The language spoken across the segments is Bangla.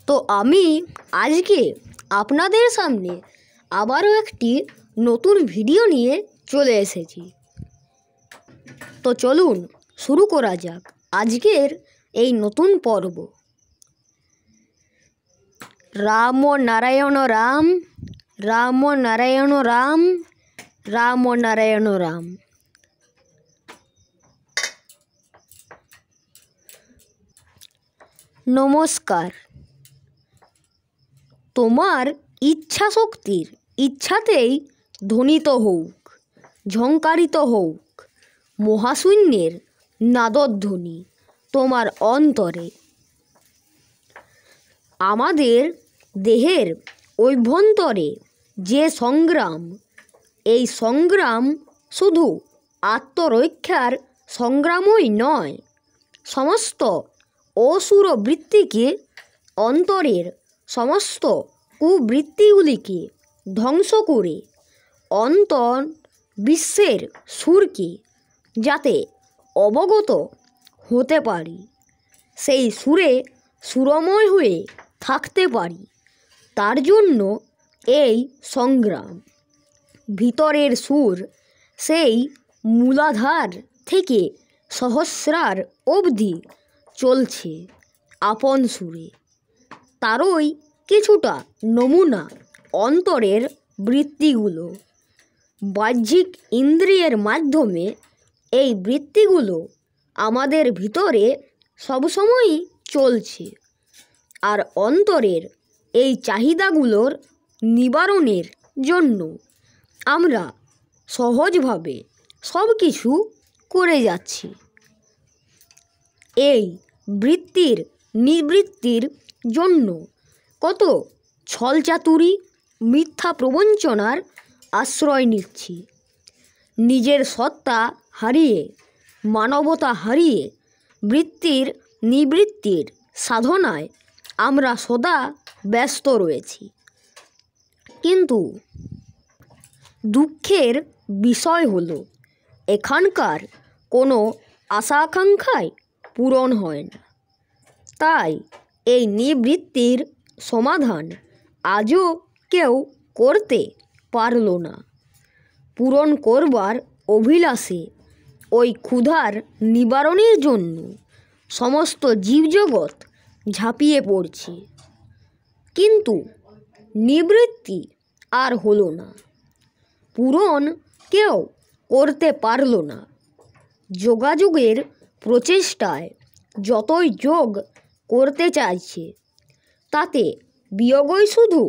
তো আমি আজকে আপনাদের সামনে আবারও একটি নতুন ভিডিও নিয়ে চলে এসেছি। তো চলুন শুরু করা যাক আজকের এই নতুন পর্ব। রাম নারায়ণ রাম, রাম নারায়ণ রাম, রাম নারায়ণ রাম। নমস্কার। তোমার ইচ্ছা শক্তির ইচ্ছাতেই ধ্বনিত হোক, ঝংকারিত হোক মহাশূন্যের নাদধ্বনি তোমার অন্তরে। আমাদের দেহের অভ্যন্তরে যে সংগ্রাম, এই সংগ্রাম শুধু আত্মরক্ষার সংগ্রামই নয়, সমস্ত অসুর বৃত্তিকে, অন্তরের সমস্ত কুবৃত্তিগুলিকে ধ্বংস করে অন্তর বিশ্বের সুরকে যাতে অবগত হতে পারি, সেই সুরে সুরময় হয়ে থাকতে পারি, তার জন্য এই সংগ্রাম। ভিতরের সুর সেই মূলাধার থেকে সহস্রার অবধি চলছে আপন সুরে। তারই কিছুটা নমুনা অন্তরের বৃত্তিগুলো। বাহ্যিক ইন্দ্রিয়ের মাধ্যমে এই বৃত্তিগুলো আমাদের ভিতরে সবসময়ই চলছে, আর অন্তরের এই চাহিদাগুলোর নিবারণের জন্য আমরা সহজভাবে সব কিছু করে যাচ্ছি। এই বৃত্তির নিবৃত্তির জন্য কত ছলচাতুরি, মিথ্যা প্রবঞ্চনার আশ্রয় নিচ্ছি। নিজের সত্তা হারিয়ে, মানবতা হারিয়ে বৃত্তির নিবৃত্তির সাধনায় আমরা সদা ব্যস্ত রয়েছি। কিন্তু দুঃখের বিষয় হলো এখানকার কোনো আশা আকাঙ্ক্ষাই পূরণ হয় না। তাই এই নিবৃত্তির সমাধান আজও কেউ করতে পারল না। পূরণ করবার অভিলাষে ওই ক্ষুধার নিবারণের জন্য সমস্ত জীবজগৎ ঝাঁপিয়ে পড়ছে, কিন্তু নিবৃত্তি আর হলো না, পূরণ কেউ করতে পারল না। যোগাযোগের প্রচেষ্টায় যতই যোগ করতে চাইছে, তাতে বিয়োগই শুধু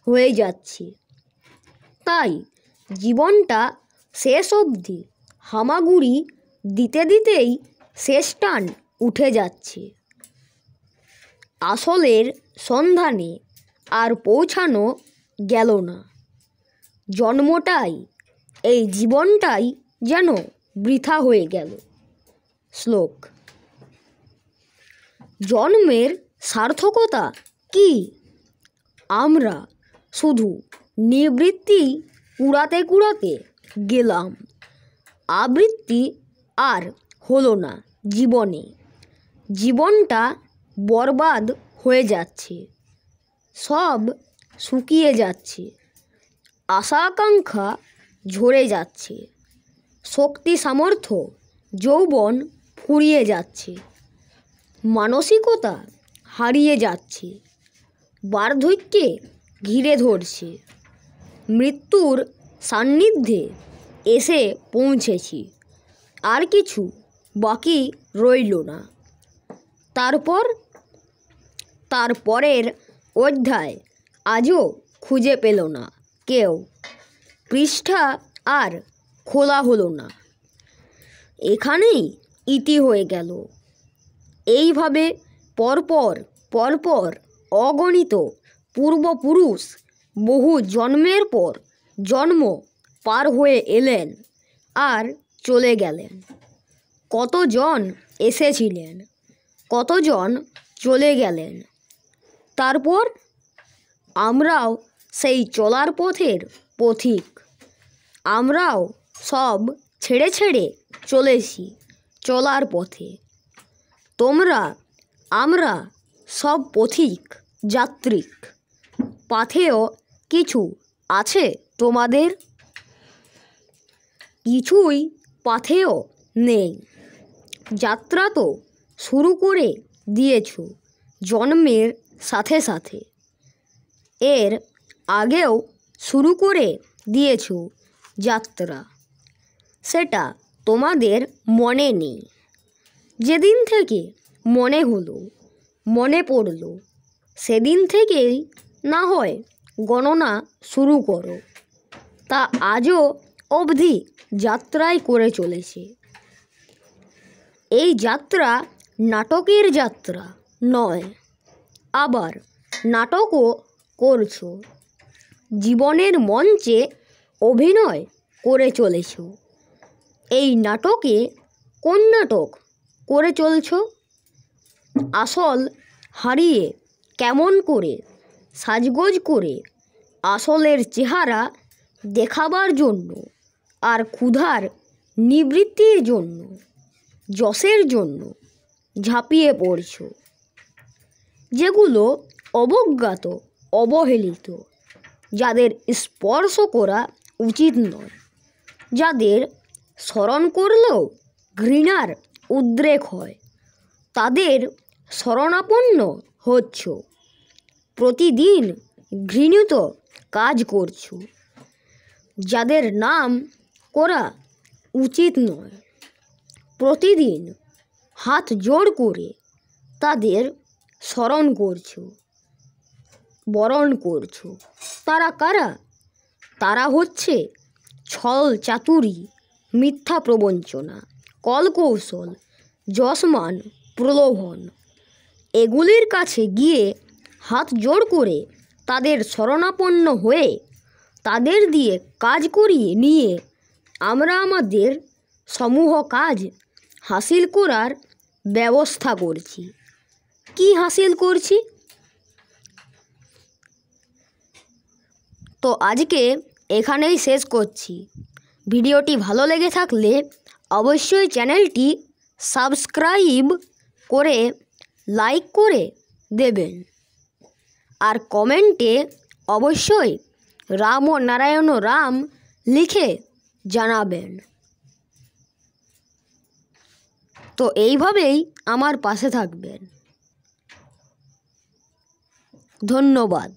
হয়ে যাচ্ছে। তাই জীবনটা শেষ অবধি হামাগুড়ি দিতে দিতেই শেষ টান উঠে যাচ্ছে। আসলের সন্ধানে আর পৌঁছানো গেল না। জন্মটাই, এই জীবনটাই যেন বৃথা হয়ে গেল। শ্লোক। জন্মের সার্থকতা কি? আমরা শুধু নিবৃত্তি কুড়াতে কুড়াতে গেলাম, আবৃত্তি আর হলো না জীবনে। জীবনটা বরবাদ হয়ে যাচ্ছে, সব শুকিয়ে যাচ্ছে, আশা আকাঙ্ক্ষা ঝরে যাচ্ছে, শক্তি সামর্থ্য যৌবন ফুরিয়ে যাচ্ছে, মানসিকতা হারিয়ে যাচ্ছে, বার্ধক্যে ঘিরে ধরছে, মৃত্যুর সান্নিধ্যে এসে পৌঁছেছি, আর কিছু বাকি রইল না। তারপরের অধ্যায় আজও খুঁজে পেল না কেউ, পৃষ্ঠা আর খোলা হলো না, এখানেই ইতি হয়ে গেল। এইভাবে পরপর পরপর অগণিত পূর্বপুরুষ বহু জন্মের পর জন্ম পার হয়ে এলেন আর চলে গেলেন। কতজন এসেছিলেন, কতজন চলে গেলেন। তারপর আমরাও সেই চলার পথের পথিক। আমরাও সব ছেড়ে ছেড়ে চলেছি চলার পথে। তোমরা, আমরা সব পথিক যাত্রিক পাথেয় কিছু আছে তোমাদের? কিছুই পাথেয় নেই। যাত্রা তো শুরু করে দিয়েছ জন্মের সাথে সাথে। এর আগেও শুরু করে দিয়েছ যাত্রা, সেটা তোমাদের মনে নেই। যেদিন থেকে মনে হলো, মনে পড়লো, সেদিন থেকেই না হয় গণনা শুরু করো। তা আজও অবধি যাত্রাই করে চলেছে। এই যাত্রা নাটকের যাত্রা নয়, আবার নাটকও করছো। জীবনের মঞ্চে অভিনয় করে চলেছ। এই নাটকে কোন নাটক করে চলছ? আসল হারিয়ে কেমন করে সাজগোজ করে আসলের চেহারা দেখাবার জন্য আর ক্ষুধার নিবৃত্তির জন্য, যশের জন্য ঝাঁপিয়ে পড়ছ। যেগুলো অবজ্ঞাত, অবহেলিত, যাদের স্পর্শ করা উচিত নয়, যাদের স্মরণ করলেও ঘৃণার উদ্রেক হয়, তাদের শরণাপন্ন হচ্ছ। প্রতিদিন ঘৃণিত কাজ করছ, যাদের নাম করা উচিত নয়। প্রতিদিন হাত জোড় করে তাদের স্মরণ করছো, বরণ করছো। তারা কারা? তারা হচ্ছে ছল চাতুরী, মিথ্যা প্রবঞ্চনা, কলকৌশল, যশমান, প্রলোভন। এগুলির কাছে গিয়ে হাত জোড় করে তাদের শরণাপন্ন হয়ে তাদের দিয়ে কাজ করিয়ে নিয়ে আমরা আমাদের সমূহ কাজ হাসিল করার ব্যবস্থা করছি। কি হাসিল করছি? তো আজকে এখানেই শেষ করছি। ভিডিওটি ভালো লেগে থাকলে অবশ্যই চ্যানেলটি সাবস্ক্রাইব করে লাইক করে দেবেন, আর কমেন্টে অবশ্যই রাম ও নারায়ণ রাম লিখে জানাবেন। তো এইভাবেই আমার পাশে থাকবেন। ধন্যবাদ।